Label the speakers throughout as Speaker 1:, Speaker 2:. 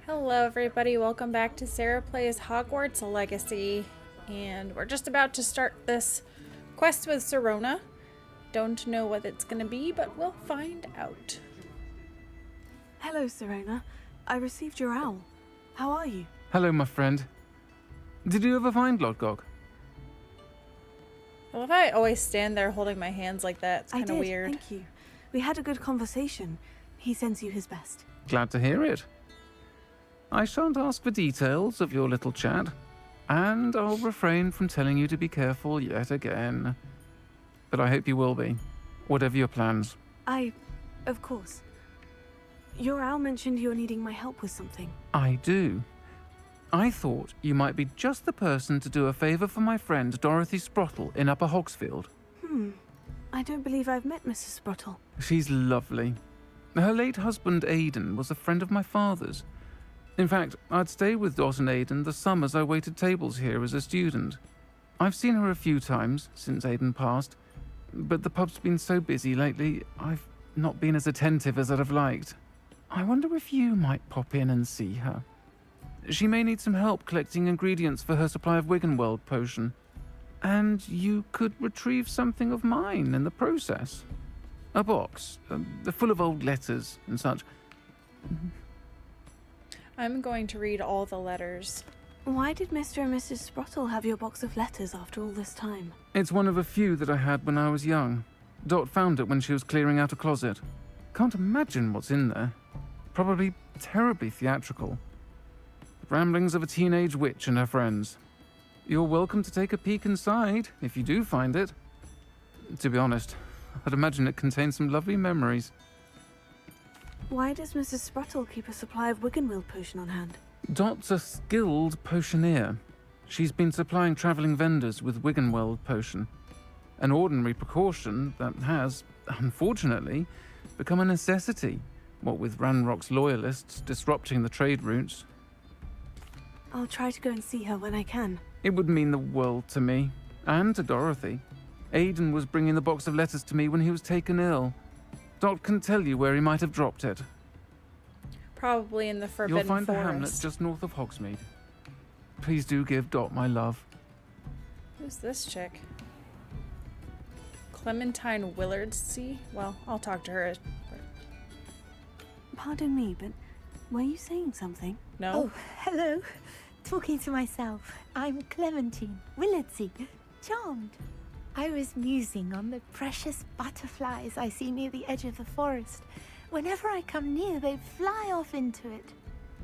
Speaker 1: Hello, everybody. Welcome back to Sarah Plays Hogwarts Legacy. And we're just about to start this quest with Sirona. Don't know what it's going to be, but we'll find out.
Speaker 2: Hello, Serena. I received your owl. How are you?
Speaker 3: Hello, my friend. Did you ever find Lodgok?
Speaker 1: I love how I always stand there holding my hands like that. It's kind of weird.
Speaker 2: Thank you. We had a good conversation. He sends you his best.
Speaker 3: Glad to hear it. I shan't ask for details of your little chat, and I'll refrain from telling you to be careful yet again. But I hope you will be, whatever your plans.
Speaker 2: Of course. Your owl mentioned you're needing my help with something.
Speaker 3: I do. I thought you might be just the person to do a favor for my friend Dorothy Sprottle in Upper Hogsfield.
Speaker 2: I don't believe I've met Mrs. Sprottle.
Speaker 3: She's lovely. Her late husband Aidan was a friend of my father's. In fact, I'd stay with Dot and Aidan the summers I waited tables here as a student. I've seen her a few times since Aidan passed, but the pub's been so busy lately, I've not been as attentive as I'd have liked. I wonder if you might pop in and see her. She may need some help collecting ingredients for her supply of Wiggenweld potion. And you could retrieve something of mine in the process. A box, full of old letters and such.
Speaker 1: I'm going to read all the letters.
Speaker 2: Why did Mr. and Mrs. Sprottle have your box of letters after all this time?
Speaker 3: It's one of a few that I had when I was young. Dot found it when she was clearing out a closet. Can't imagine what's in there. Probably terribly theatrical. The ramblings of a teenage witch and her friends. You're welcome to take a peek inside, if you do find it. To be honest, I'd imagine it contains some lovely memories.
Speaker 2: Why does Mrs. Sprottle keep a supply of Wiggenweld potion on hand?
Speaker 3: Dot's a skilled potioneer. She's been supplying travelling vendors with Wiggenweld potion. An ordinary precaution that has, unfortunately, become a necessity, what with Ranrock's loyalists disrupting the trade routes.
Speaker 2: I'll try to go and see her when I can.
Speaker 3: It would mean the world to me, and to Dorothy. Aidan was bringing the box of letters to me when he was taken ill. Dot can tell you where he might have dropped it.
Speaker 1: Probably in the Forbidden
Speaker 3: You'll find
Speaker 1: Forest.
Speaker 3: the hamlet just north of Hogsmeade. Please do give Dot my love.
Speaker 1: Who's this chick? Clementine Willardsey? Well, I'll talk to her.
Speaker 2: Pardon me, but were you saying something?
Speaker 1: No?
Speaker 4: Oh, hello. Talking to myself. I'm Clementine Willardsey. Charmed. I was musing on the precious butterflies I see near the edge of the forest. Whenever I come near, they fly off into it.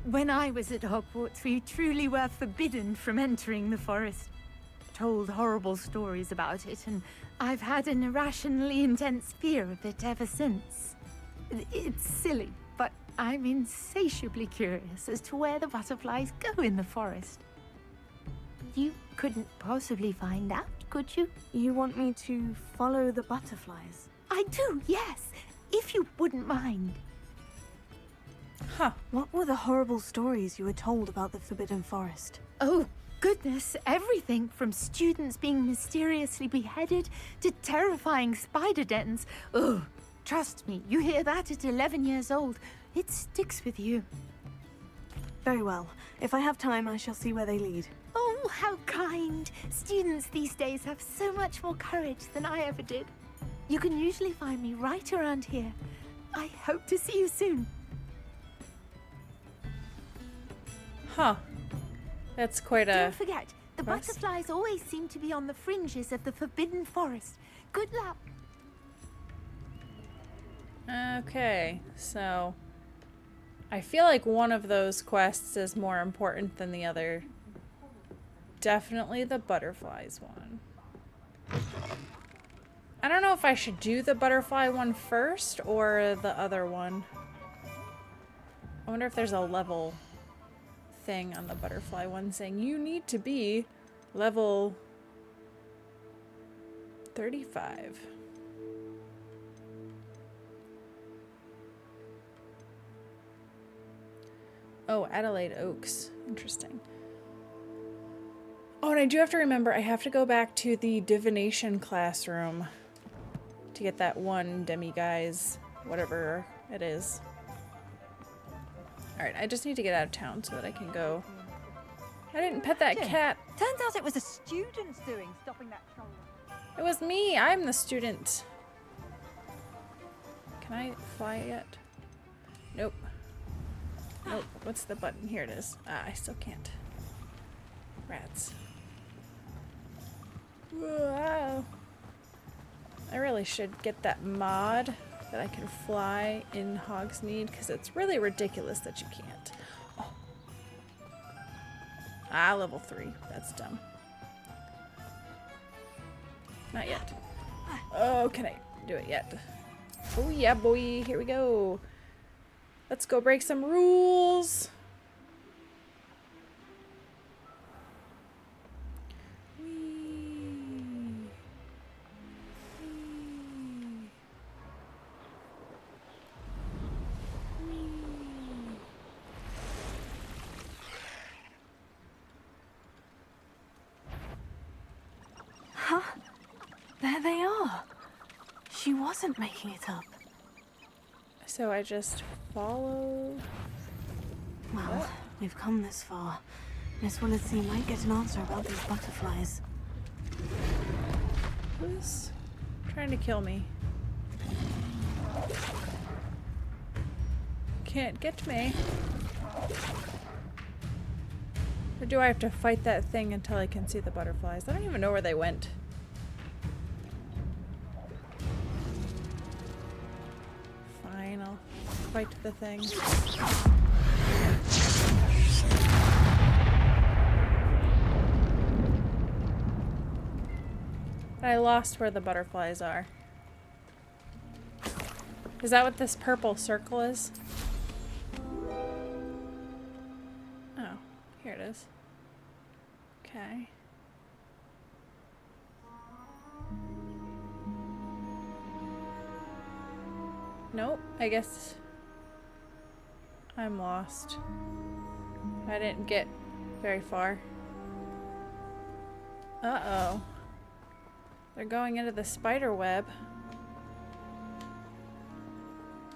Speaker 4: When I was at Hogwarts, we truly were forbidden from entering the forest. Told horrible stories about it, and I've had an irrationally intense fear of it ever since. It's silly, but I'm insatiably curious as to where the butterflies go in the forest. You couldn't possibly find out, could you?
Speaker 2: You want me to follow the butterflies?
Speaker 4: I do, yes, if you wouldn't mind.
Speaker 1: Huh.
Speaker 2: What were the horrible stories you were told about the Forbidden Forest?
Speaker 4: Oh, goodness, everything from students being mysteriously beheaded to terrifying spider dens. Ugh, trust me, you hear that at 11 years old, it sticks with you.
Speaker 2: Very well. If I have time, I shall see where they lead.
Speaker 4: Oh, how kind. Students these days have so much more courage than I ever did. You can usually find me right around here. I hope to see you soon.
Speaker 1: Huh. That's quite a...
Speaker 4: Don't forget, the
Speaker 1: quest?
Speaker 4: butterflies always seem to be on the fringes of the Forbidden Forest. Good luck.
Speaker 1: Okay, so... I feel like one of those quests is more important than the other. Definitely the butterflies one. I don't know if I should do the butterfly one first or the other one. I wonder if there's a level thing on the butterfly one saying you need to be level 35. Oh, Adelaide Oaks. Interesting. Oh, and I do have to remember, I have to go back to the divination classroom to get that one demiguise, whatever it is. Alright, I just need to get out of town so that I can go. I didn't pet that cat.
Speaker 5: Turns out it was a student's doing, stopping that troll.
Speaker 1: It was me. I'm the student. Can I fly yet? Nope. Nope. What's the button? Here it is. Ah, I still can't. Rats. Wow. I really should get that mod that I can fly in Hogsmeade because it's really ridiculous that you can't. Oh. Ah, level 3. That's dumb. Not yet. Oh, can I do it yet? Oh yeah, boy. Here we go. Let's go break some rules. Whee.
Speaker 2: Huh? There they are. She wasn't making it up.
Speaker 1: So I just follow.
Speaker 2: Well,
Speaker 1: What?
Speaker 2: we've come this far. Miss Willitsey might get an answer about these butterflies.
Speaker 1: Who's trying to kill me? Can't get me. Or do I have to fight that thing until I can see the butterflies? I don't even know where they went. Fine, I'll fight the thing. I lost where the butterflies are. Is that what this purple circle is? Oh, here it is. Okay. Nope, I guess I'm lost. I didn't get very far. Uh-oh. They're going into the spider web.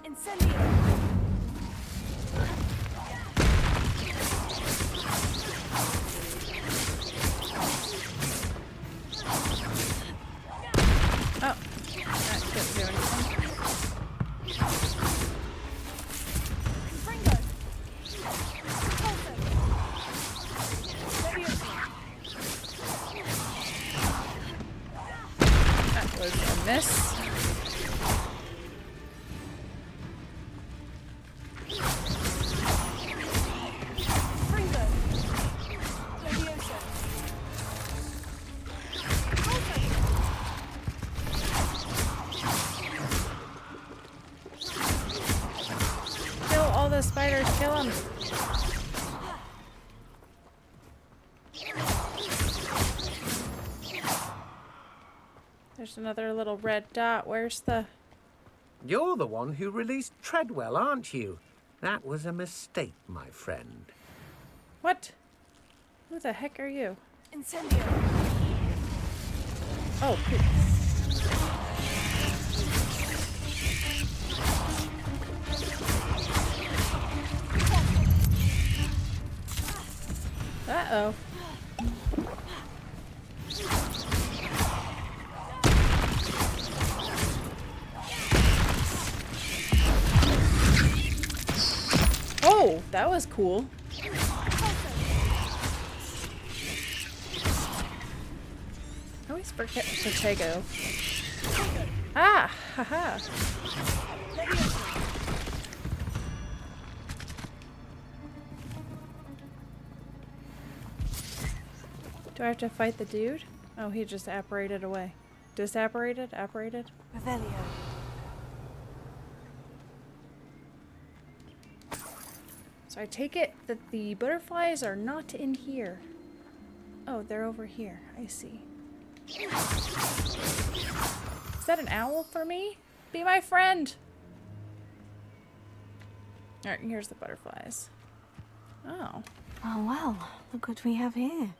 Speaker 5: Incendio!
Speaker 1: Oh, that couldn't do anything.
Speaker 5: Ringo! Pulsar! Leviosa!
Speaker 1: That was a miss.
Speaker 5: Ringo! Leviosa! Pulsar!
Speaker 1: Kill all the spiders, kill them. There's another little red dot. Where's the...
Speaker 6: You're the one who released Treadwell, aren't you? That was a mistake, my friend.
Speaker 1: What? Who the heck are you?
Speaker 5: Incendio!
Speaker 1: Oh, poop. Uh-oh. Oh, that was cool. I always forget Protego. Ah, haha. Do I have to fight the dude? Oh, he just apparated away. Disapparated? Apparated?
Speaker 2: Revelio.
Speaker 1: So I take it that the butterflies are not in here. Oh, they're over here. I see. Is that an owl for me? Be my friend! Alright, here's the butterflies. Oh.
Speaker 2: Oh well, look what we have here.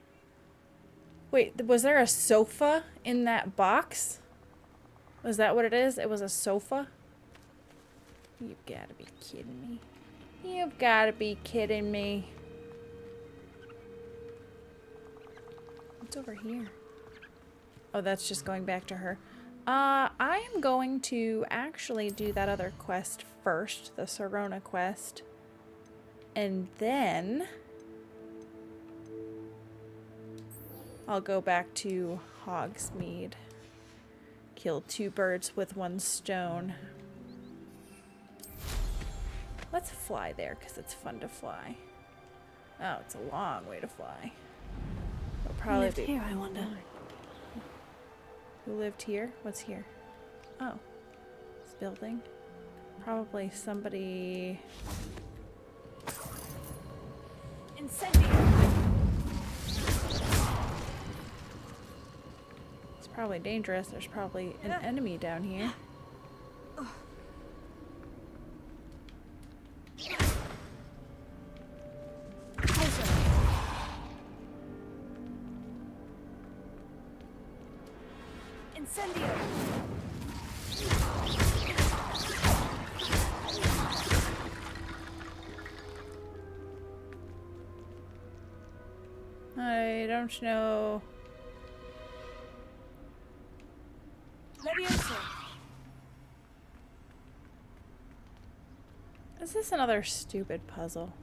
Speaker 1: Wait, was there a sofa in that box? Was that what it is? It was a sofa? You gotta be kidding me. You've got to be kidding me. What's over here? Oh, that's just going back to her. I am going to actually do that other quest first, the Sirona quest. And then I'll go back to Hogsmeade. Kill 2 birds with 1 stone. Let's fly there because it's fun to fly. Oh, it's a long way to fly. It'll probably
Speaker 2: Lived
Speaker 1: be
Speaker 2: here, I wonder.
Speaker 1: Who lived here? What's here? Oh, this building. Probably somebody.
Speaker 5: Incendio.
Speaker 1: It's probably dangerous. There's probably an enemy down here.
Speaker 5: Incendio.
Speaker 1: I don't know.
Speaker 5: Levioso.
Speaker 1: Is this another stupid puzzle?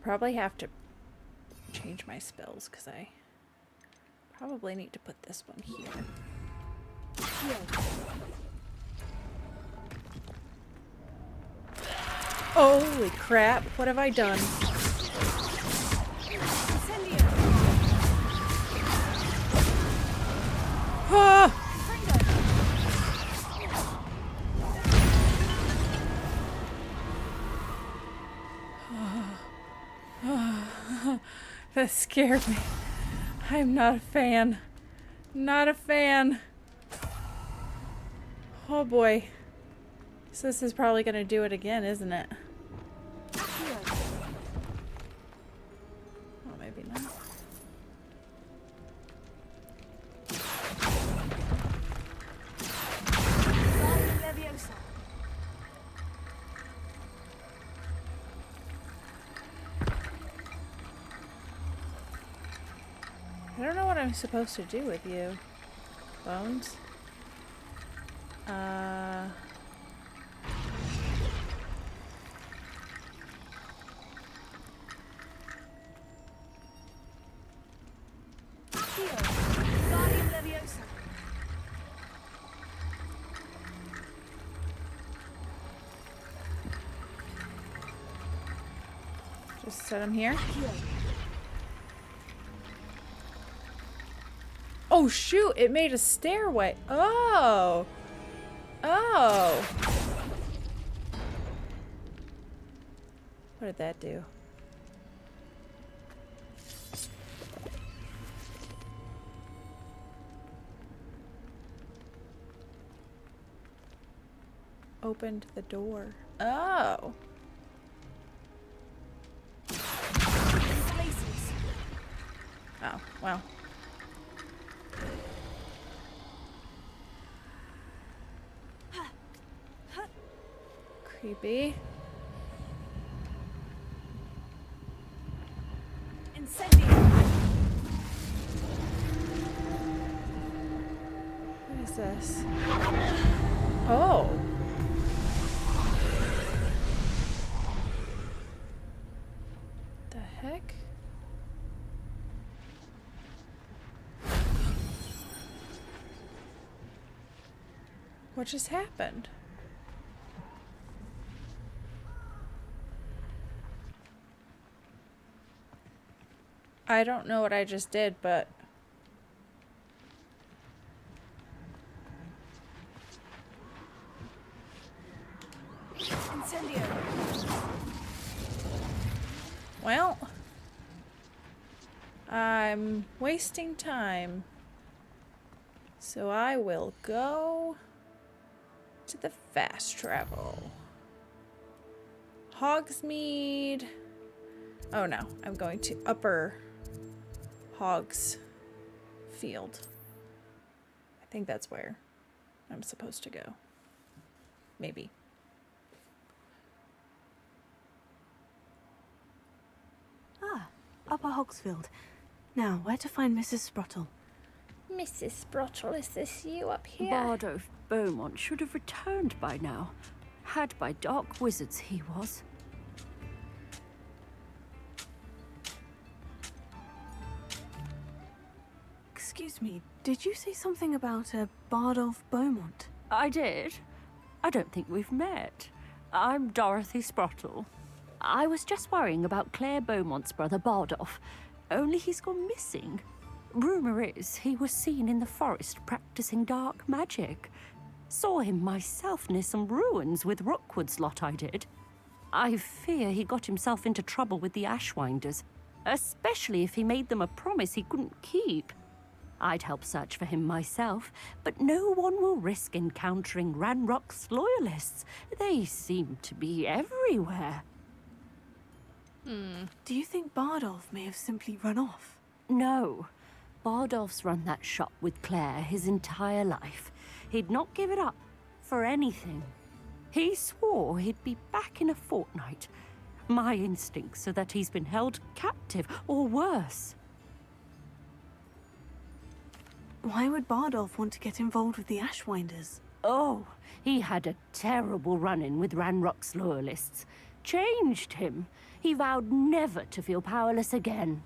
Speaker 1: Probably have to change my spells because I probably need to put this one here. Holy crap, what have I done?
Speaker 5: Incendio.
Speaker 1: Ah! That scared me. I'm not a fan. Not a fan. Oh boy. So this is probably gonna do it again, isn't it? Oh, maybe not.
Speaker 5: Levioso.
Speaker 1: I don't know what I'm supposed to do with you. Bones?
Speaker 5: Guardian Leviosa.
Speaker 1: Just set him here. Oh shoot, it made a stairway. Oh. Oh. What did that do? Opened the door. Oh.
Speaker 5: Places.
Speaker 1: Oh, well. Creepy.
Speaker 5: Incendio.
Speaker 1: What is this? Oh. The heck? What just happened? I don't know what I just did, but
Speaker 5: Incendio.
Speaker 1: well, I'm wasting time. So I will go to the fast travel. Hogsmeade. Oh no, I'm going to Upper Hogsfield. field. I think that's where I'm supposed to go. Maybe.
Speaker 2: Ah, Upper Hogsfield. Now, where to find Mrs. Sprottle?
Speaker 4: Mrs. Sprottle, is this you up here?
Speaker 5: Bardolph Beaumont should have returned by now. Had by dark wizards he was.
Speaker 2: Excuse me, did you say something about a Bardolph Beaumont?
Speaker 5: I did. I don't think we've met. I'm Dorothy Sprottle. I was just worrying about Claire Beaumont's brother Bardolph, only he's gone missing. Rumour is he was seen in the forest practicing dark magic. Saw him myself near some ruins with Rookwood's lot, I did. I fear he got himself into trouble with the Ashwinders, especially if he made them a promise he couldn't keep. I'd help search for him myself, but no one will risk encountering Ranrock's loyalists. They seem to be everywhere.
Speaker 2: Do you think Bardolph may have simply run off?
Speaker 5: No. Bardolph's run that shop with Claire his entire life. He'd not give it up for anything. He swore he'd be back in a fortnight. My instincts are that he's been held captive, or worse.
Speaker 2: Why would Bardolph want to get involved with the Ashwinders?
Speaker 5: Oh, he had a terrible run-in with Ranrock's loyalists. Changed him. He vowed never to feel powerless again.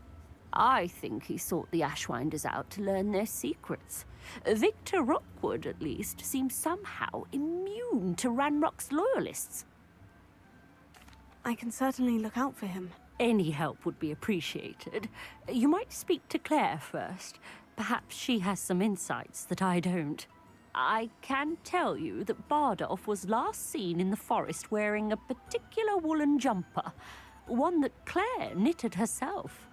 Speaker 5: I think he sought the Ashwinders out to learn their secrets. Victor Rookwood, at least, seems somehow immune to Ranrock's loyalists.
Speaker 2: I can certainly look out for him.
Speaker 5: Any help would be appreciated. You might speak to Claire first. Perhaps she has some insights that I don't. I can tell you that Bardolph was last seen in the forest wearing a particular woolen jumper, one that Claire knitted herself.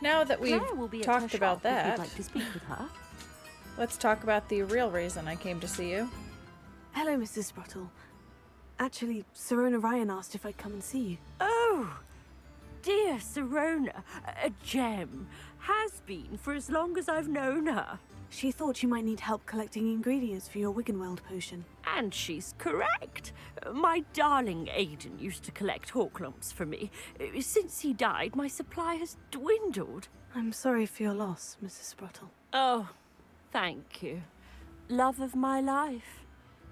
Speaker 1: Now that we've
Speaker 5: Claire will be at
Speaker 1: talked
Speaker 5: her
Speaker 1: about
Speaker 5: shop if
Speaker 1: that,
Speaker 5: you'd like to speak with her.
Speaker 1: let's talk about the real reason I came to see you.
Speaker 2: Hello, Mrs. Sprottle. Actually, Serona Ryan asked if I'd come and see you.
Speaker 5: Oh, dear Serona, a gem. Has been for as long as I've known her.
Speaker 2: She thought you might need help collecting ingredients for your Wiggenweld potion.
Speaker 5: And she's correct. My darling Aidan used to collect hawklumps for me. Since he died, my supply has dwindled.
Speaker 2: I'm sorry for your loss, Mrs. Sprottle.
Speaker 5: Oh, thank you. Love of my life.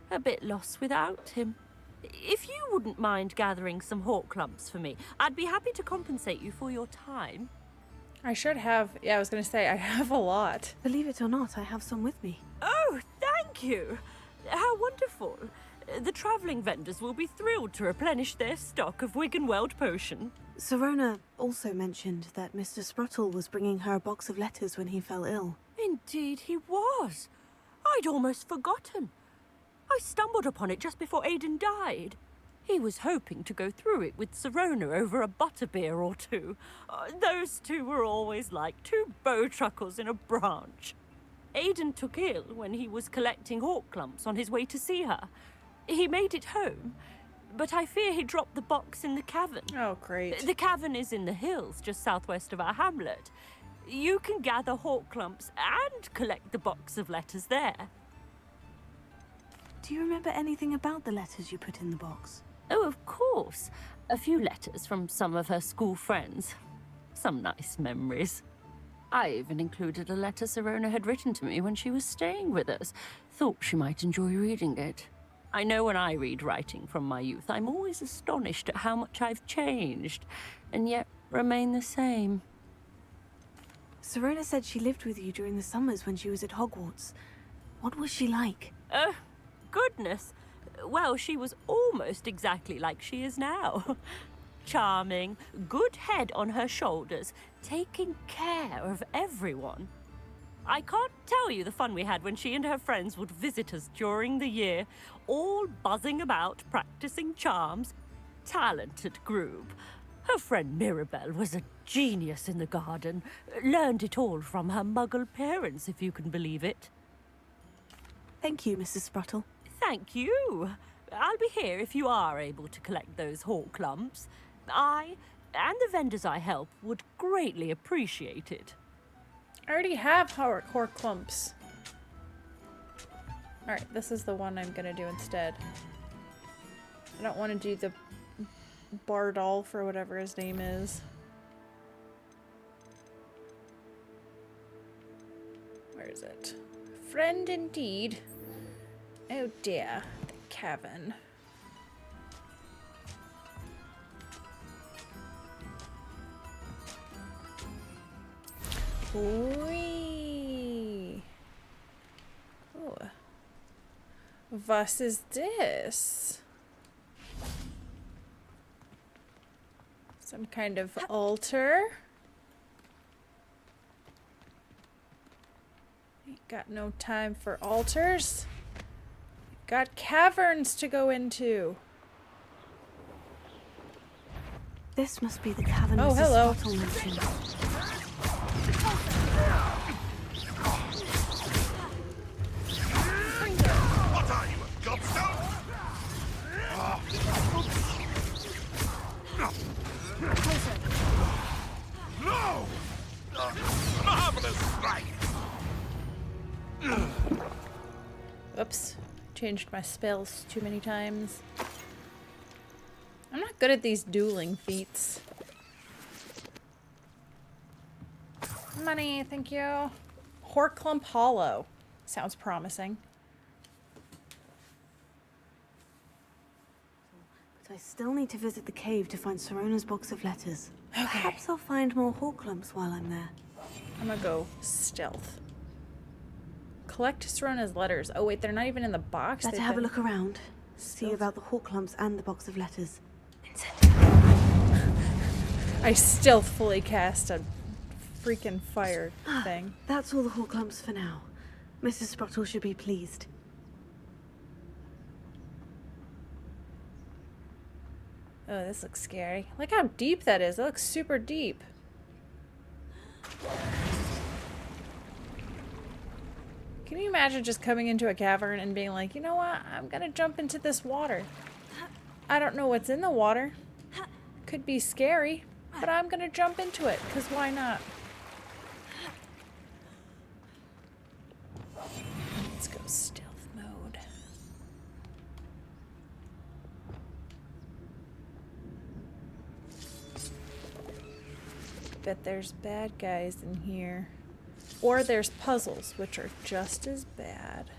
Speaker 5: A bit lost without him. If you wouldn't mind gathering some hawklumps for me, I'd be happy to compensate you for your time.
Speaker 1: I should have, yeah, I was going to say, I have a lot.
Speaker 2: Believe it or not, I have some with me.
Speaker 5: Oh, thank you. How wonderful. The travelling vendors will be thrilled to replenish their stock of Wiggenweld potion.
Speaker 2: Serona also mentioned that Mr. Sprottle was bringing her a box of letters when he fell ill.
Speaker 5: Indeed he was. I'd almost forgotten. I stumbled upon it just before Aidan died. He was hoping to go through it with Serona over a butterbeer or two. Those two were always like two bowtruckles in a branch. Aidan took ill when he was collecting hawklumps on his way to see her. He made it home, but I fear he dropped the box in the cavern.
Speaker 1: Oh, great.
Speaker 5: The cavern is in the hills just southwest of our hamlet. You can gather hawklumps and collect the box of letters there.
Speaker 2: Do you remember anything about the letters you put in the box?
Speaker 5: Oh, of course. A few letters from some of her school friends. Some nice memories. I even included a letter Serona had written to me when she was staying with us. Thought she might enjoy reading it. I know when I read writing from my youth, I'm always astonished at how much I've changed, and yet remain the same.
Speaker 2: Serona said she lived with you during the summers when she was at Hogwarts. What was she like?
Speaker 5: Oh, goodness. Well, she was almost exactly like she is now. Charming, good head on her shoulders, taking care of everyone. I can't tell you the fun we had when she and her friends would visit us during the year, all buzzing about, practicing charms. Talented group. Her friend Mirabelle was a genius in the garden. Learned it all from her muggle parents, if you can believe it.
Speaker 2: Thank you, Mrs. Sprottle.
Speaker 5: Thank you. I'll be here if you are able to collect those hawklumps. I and the vendors I help would greatly appreciate it.
Speaker 1: I already have horror clumps. Alright, this is the one I'm gonna do instead. I don't want to do the Bardolph or whatever his name is. Where is it? Friend indeed. Oh dear, the cavern. Wee. Oh. Was is this? Some kind of altar? Ain't got no time for altars. Got caverns to go into.
Speaker 2: This must be the cavern
Speaker 1: Oh,
Speaker 2: Mrs.
Speaker 1: hello.
Speaker 2: Spottle mentioned.
Speaker 7: What are you, a gobstone? No! Marvelous strike!
Speaker 1: Oops. Changed my spells too many times. I'm not good at these dueling feats. Money, thank you. Horclump Hollow. Sounds promising.
Speaker 2: But I still need to visit the cave to find Sorona's box of letters. Perhaps I'll find more Horclumps while I'm there.
Speaker 1: I'm gonna go stealth. Collect Sorona's letters. Oh wait, they're not even in the box.
Speaker 2: Better
Speaker 1: They've
Speaker 2: have a
Speaker 1: been-
Speaker 2: look around. See
Speaker 1: Stealth.
Speaker 2: about the Horclumps and the box of letters.
Speaker 1: I stealthfully cast a freaking fire thing.
Speaker 2: That's all the Horclumps for now. Mrs. Sprottle should be pleased.
Speaker 1: Oh, this looks scary. Look how deep that is. That looks super deep. Can you imagine just coming into a cavern and being like, you know what? I'm gonna jump into this water. I don't know what's in the water. Could be scary, but I'm gonna jump into it, because why not? Let's go stealth mode. Bet there's bad guys in here. Or there's puzzles, which are just as bad.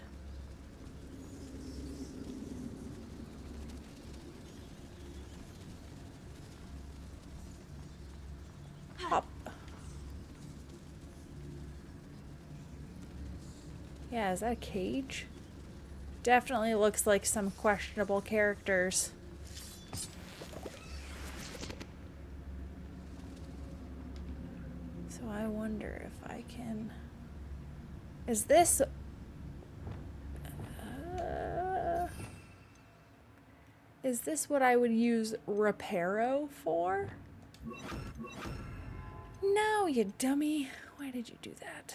Speaker 1: Hop. Yeah, is that a cage? Definitely looks like some questionable characters. So I wonder if I can... Is this... Is this what I would use Reparo for? No, you dummy. Why did you do that?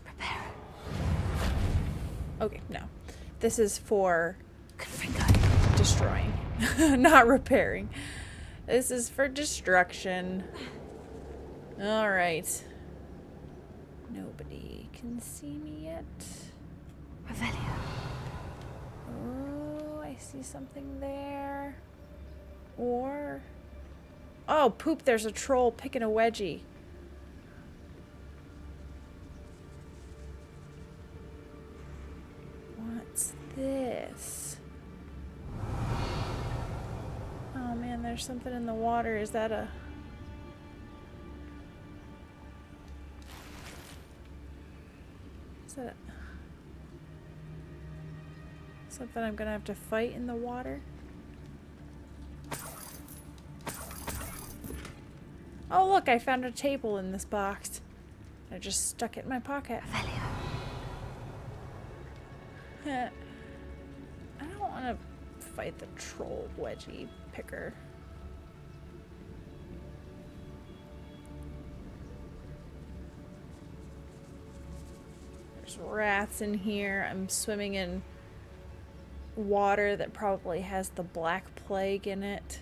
Speaker 2: Prepare.
Speaker 1: Okay, no. This is for
Speaker 2: Good finger.
Speaker 1: destroying, not repairing. This is for destruction. All right. Nobody can see me yet.
Speaker 2: Revelio.
Speaker 1: Oh, I see something there. Or... Oh, poop, there's a troll picking a wedgie. What's this? Oh man, there's something in the water. Is that a... Is that something I'm gonna have to fight in the water? Oh look, I found a table in this box. I just stuck it in my pocket. I don't want to fight the troll wedgie picker. There's rats in here. I'm swimming in water that probably has the Black Plague in it.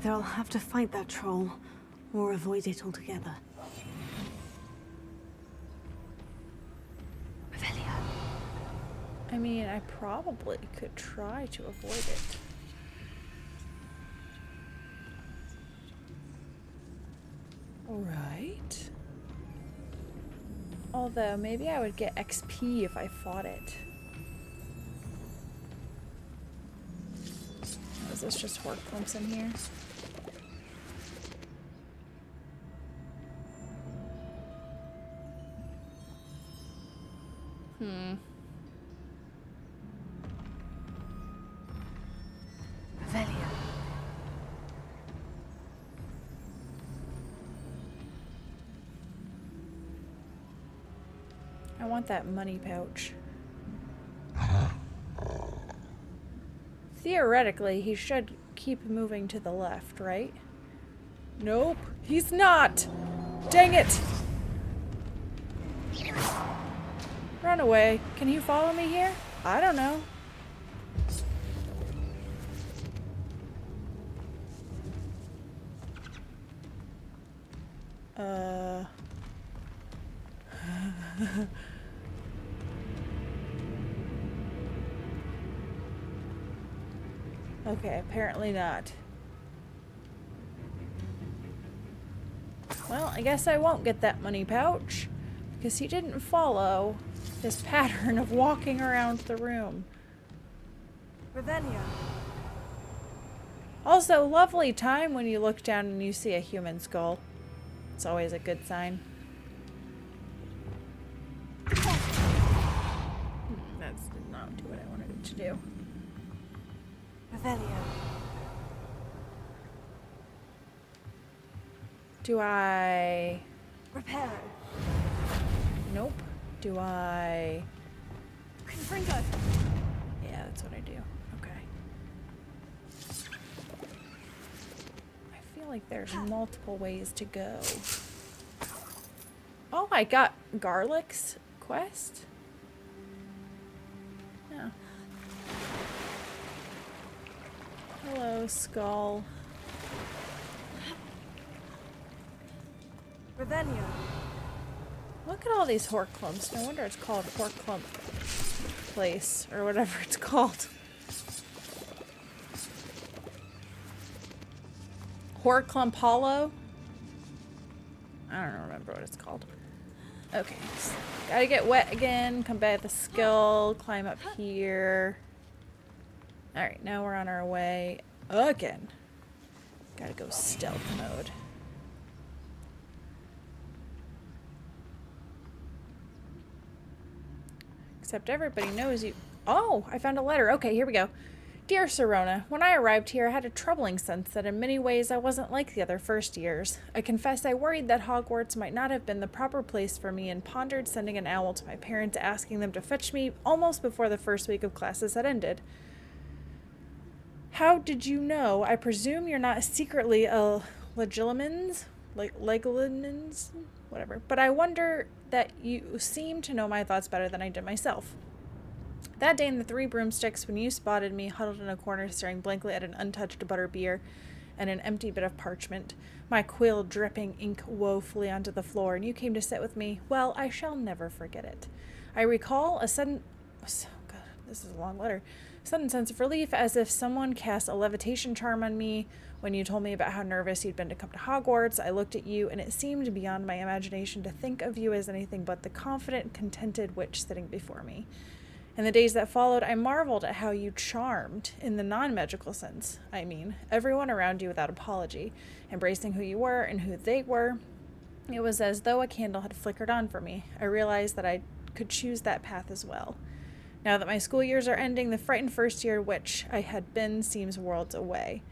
Speaker 2: Either I'll have to fight that troll, or avoid it altogether. Revelio.
Speaker 1: I mean, I probably could try to avoid it. Right. Although, maybe I would get XP if I fought it. Oh, is this just Horklumps in here?
Speaker 2: Revelio.
Speaker 1: I want that money pouch. Theoretically, he should keep moving to the left, right? Nope, he's not! Dang it! Run away. Can you follow me here? I don't know. Okay, apparently not. Well, I guess I won't get that money pouch, because he didn't follow his pattern of walking around the room.
Speaker 2: Revelio.
Speaker 1: Also, lovely time when you look down and you see a human skull. It's always a good sign. That did not do what I wanted it to do.
Speaker 2: Revelio.
Speaker 1: Do I...
Speaker 2: Reparo.
Speaker 1: Nope. Do I...
Speaker 2: Confringo.
Speaker 1: Yeah, that's what I do. Okay. I feel like there's multiple ways to go. Oh, I got Garlic's quest? Yeah. Hello, skull.
Speaker 2: Revelio.
Speaker 1: Look at all these Horklumps. No wonder it's called Horklump Place, or whatever it's called. Horklump Hollow? I don't remember what it's called. Okay. So gotta get wet again, come back with the skill, climb up here. Alright, now we're on our way again. Gotta go stealth mode. Except everybody knows you. Oh, I found a letter. Okay, here we go. Dear Serona, when I arrived here, I had a troubling sense that in many ways I wasn't like the other first years. I confess I worried that Hogwarts might not have been the proper place for me and pondered sending an owl to my parents asking them to fetch me almost before the first week of classes had ended. How did you know? I presume you're not secretly a Legilimens? Legilimens? Whatever. But I wonder that you seem to know my thoughts better than I did myself. That day in the Three Broomsticks, when you spotted me huddled in a corner staring blankly at an untouched butterbeer and an empty bit of parchment, my quill dripping ink woefully onto the floor, and you came to sit with me, well, I shall never forget it. I recall a sudden... Oh, God, this is a long letter. Sudden sense of relief, as if someone cast a levitation charm on me. When you told me about how nervous you'd been to come to Hogwarts, I looked at you, and it seemed beyond my imagination to think of you as anything but the confident, contented witch sitting before me. In the days that followed, I marveled at how you charmed, in the non-magical sense, I mean, everyone around you without apology, embracing who you were and who they were. It was as though a candle had flickered on for me. I realized that I could choose that path as well. Now that my school years are ending, the frightened first-year witch I had been seems worlds away.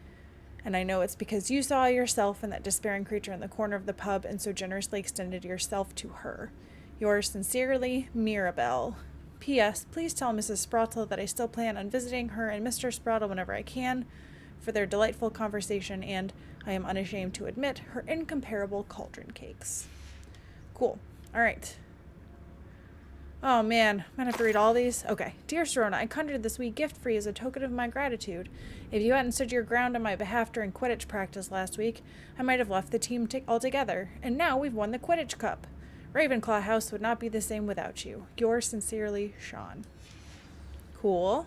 Speaker 1: And I know it's because you saw yourself in that despairing creature in the corner of the pub and so generously extended yourself to her. Yours sincerely, Mirabelle. P.S. Please tell Mrs. Sprottle that I still plan on visiting her and Mr. Sprottle whenever I can for their delightful conversation and, I am unashamed to admit, her incomparable cauldron cakes. Cool. All right. Oh man, I'm gonna have to read all these. Okay. Dear Serona, I conjured this wee gift for you as a token of my gratitude. If you hadn't stood your ground on my behalf during Quidditch practice last week, I might have left the team altogether. And now we've won the Quidditch Cup. Ravenclaw House would not be the same without you. Yours sincerely, Sean. Cool.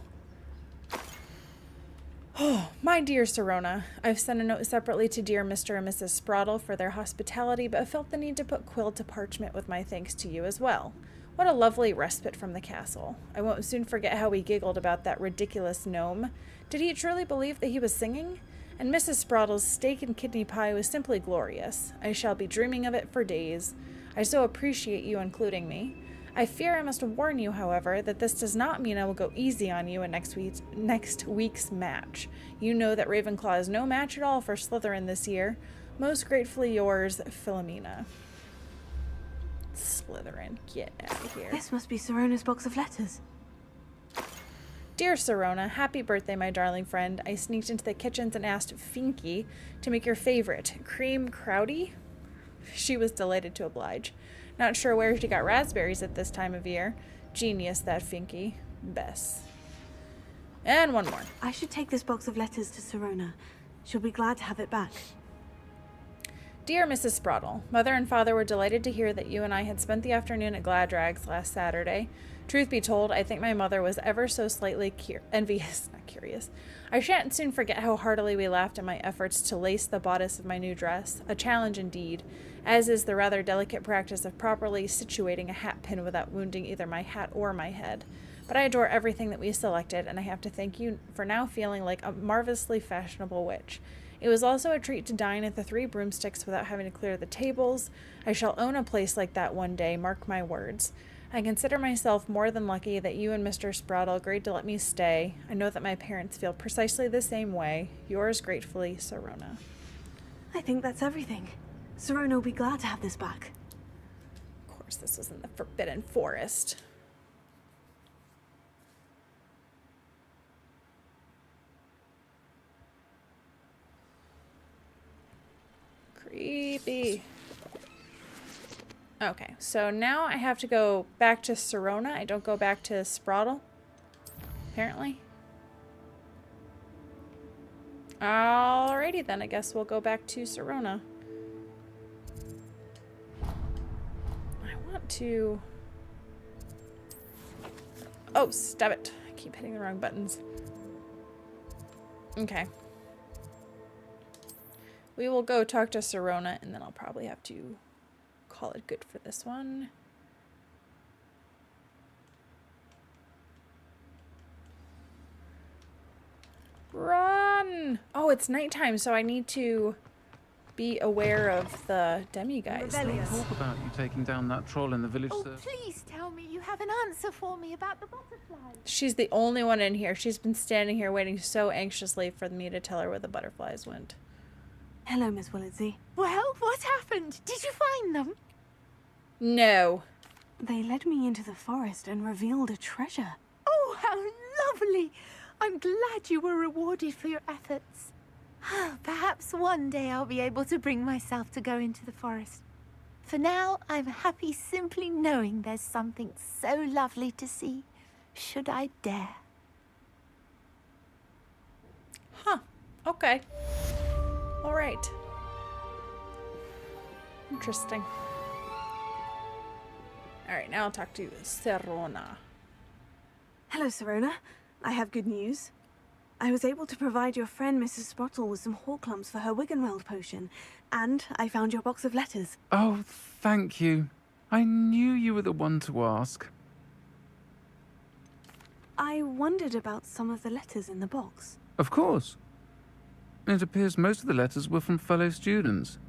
Speaker 1: Oh, my dear Serona, I've sent a note separately to dear Mr. and Mrs. Sprottle for their hospitality, but felt the need to put quill to parchment with my thanks to you as well. What a lovely respite from the castle. I won't soon forget how we giggled about that ridiculous gnome. Did he truly believe that he was singing? And Mrs. Sprottle's steak and kidney pie was simply glorious. I shall be dreaming of it for days. I so appreciate you including me. I fear I must warn you, however, that this does not mean I will go easy on you in next week's match. You know that Ravenclaw is no match at all for Slytherin this year. Most gratefully yours, Philomena. Slytherin, get out of here.
Speaker 2: This must be Serona's box of letters.
Speaker 1: Dear Serona, happy birthday, my darling friend. I sneaked into the kitchens and asked Finky to make your favorite, cream crowdy. She was delighted to oblige. Not sure where she got raspberries at this time of year. Genius, that Finky. Bess. And one more.
Speaker 2: I should take this box of letters to Serona. She'll be glad to have it back.
Speaker 1: Dear Mrs. Sprottle, Mother and Father were delighted to hear that you and I had spent the afternoon at Gladrags last Saturday. Truth be told, I think my mother was ever so slightly envious, not curious. I shan't soon forget how heartily we laughed at my efforts to lace the bodice of my new dress, a challenge indeed, as is the rather delicate practice of properly situating a hat pin without wounding either my hat or my head. But I adore everything that we selected, and I have to thank you for now feeling like a marvelously fashionable witch. It was also a treat to dine at the Three Broomsticks without having to clear the tables. I shall own a place like that one day, mark my words. I consider myself more than lucky that you and Mr. Sprottle agreed to let me stay. I know that my parents feel precisely the same way. Yours gratefully, Serona.
Speaker 2: I think that's everything. Serona will be glad to have this back.
Speaker 1: Of course, this was in the Forbidden Forest. Creepy. Okay, so now I have to go back to Serona. I don't go back to Sprottle, apparently. Alrighty then, I guess we'll go back to Serona. I want to... Oh, stop it. I keep hitting the wrong buttons. Okay. We will go talk to Serona, and then I'll probably have to call it good for this one. Run! Oh, it's nighttime, so I need to be aware of the demi-guys.
Speaker 3: Talk about you taking down that troll in the village,
Speaker 4: Oh,
Speaker 3: sir.
Speaker 4: please tell me you have an answer for me about the butterflies.
Speaker 1: She's the only one in here. She's been standing here waiting so anxiously for me to tell her where the butterflies went.
Speaker 2: Hello, Miss Willardsey.
Speaker 4: Well, what happened? Did you find them?
Speaker 1: No.
Speaker 2: They led me into the forest and revealed a treasure.
Speaker 4: Oh, how lovely! I'm glad you were rewarded for your efforts. Perhaps one day I'll be able to bring myself to go into the forest. For now, I'm happy simply knowing there's something so lovely to see, should I dare.
Speaker 1: Huh. Okay. All right. Interesting. All right, now I'll talk to Serona.
Speaker 2: Hello, Serona. I have good news. I was able to provide your friend Mrs. Sprottle with some Horklumps for her Wiggenweld potion, and I found your box of letters.
Speaker 3: Oh, thank you. I knew you were the one to ask.
Speaker 2: I wondered about some of the letters in the box.
Speaker 3: Of course. It appears most of the letters were from fellow students.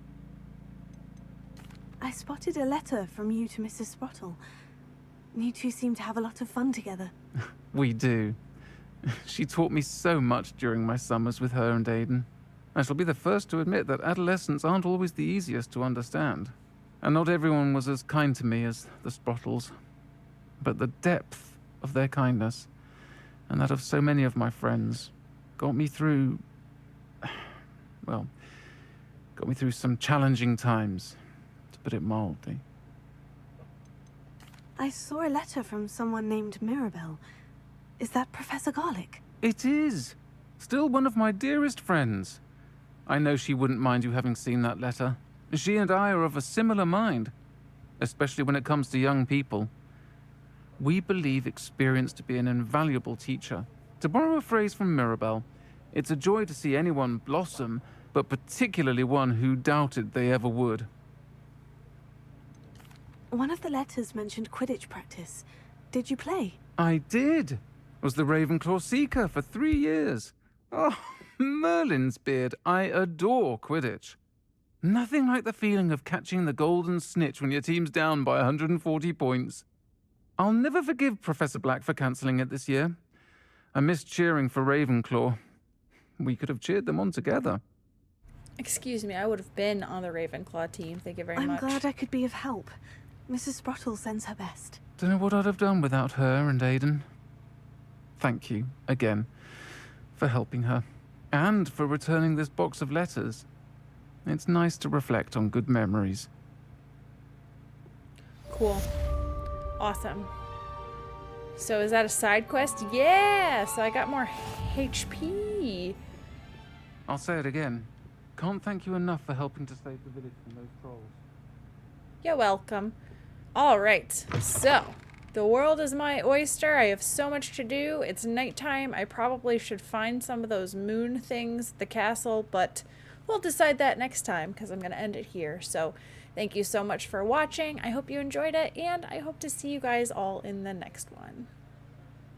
Speaker 2: I spotted a letter from you to Mrs. Sprottle. You two seem to have a lot of fun together.
Speaker 3: We do. She taught me so much during my summers with her and Aidan. I shall be the first to admit that adolescents aren't always the easiest to understand. And not everyone was as kind to me as the Sprottles. But the depth of their kindness, and that of so many of my friends, got me through... well, got me through some challenging times, to put it mildly.
Speaker 2: I saw a letter from someone named Mirabelle. Is that Professor Garlick?
Speaker 3: It is. Still one of my dearest friends. I know she wouldn't mind you having seen that letter. She and I are of a similar mind, especially when it comes to young people. We believe experience to be an invaluable teacher. To borrow a phrase from Mirabelle, it's a joy to see anyone blossom, but particularly one who doubted they ever would.
Speaker 2: One of the letters mentioned Quidditch practice. Did you play?
Speaker 3: I did. Was the Ravenclaw Seeker for 3 years. Oh, Merlin's beard, I adore Quidditch. Nothing like the feeling of catching the golden snitch when your team's down by 140 points. I'll never forgive Professor Black for cancelling it this year. I missed cheering for Ravenclaw. We could have cheered them on together.
Speaker 1: Excuse me, I would have been on the Ravenclaw team. Thank you very much.
Speaker 2: I'm glad I could be of help. Mrs. Sprottle sends her best.
Speaker 3: Don't know what I'd have done without her and Aiden. Thank you, again, for helping her. And for returning this box of letters. It's nice to reflect on good memories.
Speaker 1: Cool. Awesome. So is that a side quest? Yeah! So I got more HP.
Speaker 3: I'll say it again. Can't thank you enough for helping to save the village from those trolls.
Speaker 1: You're welcome. Alright, so the world is my oyster. I have so much to do. It's nighttime. I probably should find some of those moon things at the castle, but we'll decide that next time because I'm going to end it here. So thank you so much for watching. I hope you enjoyed it, and I hope to see you guys all in the next one.